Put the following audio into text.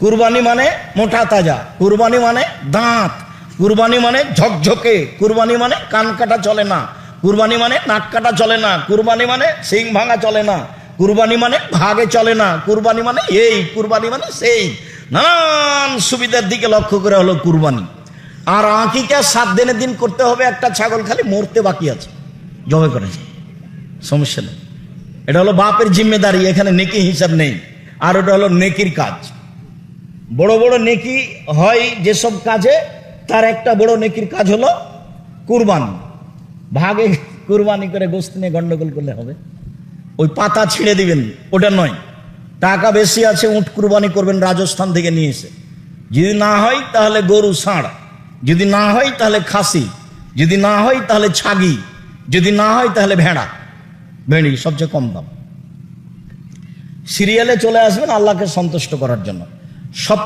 কুরবানি মানে মোটা তাজা, কুরবানি মানে দাঁত, কুরবানি মানে ঝকঝকে, কুরবানি মানে কান কাটা চলে না, কুরবানি মানে নাক কাটা চলে না, কুরবানি মানে সিং ভাঙা চলে না, কুরবানি মানে ভাগে চলে না, কুরবানি মানে এই, কুরবানি মানে সেই, নানান সুবিধার দিকে লক্ষ্য করে হলো কুরবানি। আর আকিকা 7 দিনের দিন করতে হবে, একটা ছাগল খালি মরতে বাকি আছে, জবে করেছে, সমস্যা নেই। এটা হলো বাপের জিম্মেদারি, এখানে নেকি হিসাব নেই। আর ওটা হলো নেকির কাজ। বড় বড় নেকি হয় যেসব কাজে, তার একটা বড় নেকির কাজ হলো কুরবানি। ভাগে কুরবানি করে গোশত নিয়ে গন্ডগোল করলে হবে? ওই পাতা ছিঁড়ে দিবেন, ওটা নয়। টাকা বেশি আছে, উট কুরবানি করবেন রাজস্থান থেকে নিয়ে এসে। যদি না হয় তাহলে গরু ষাঁড়, যদি না হয় তাহলে খাসি, যদি না হয় তাহলে ছাগি, যদি না হয় তাহলে ভেড়া। ভেড়ি সবচেয়ে কম দাম। সিরিয়ালে চলে আসবেন আল্লাহকে সন্তুষ্ট করার জন্য। সব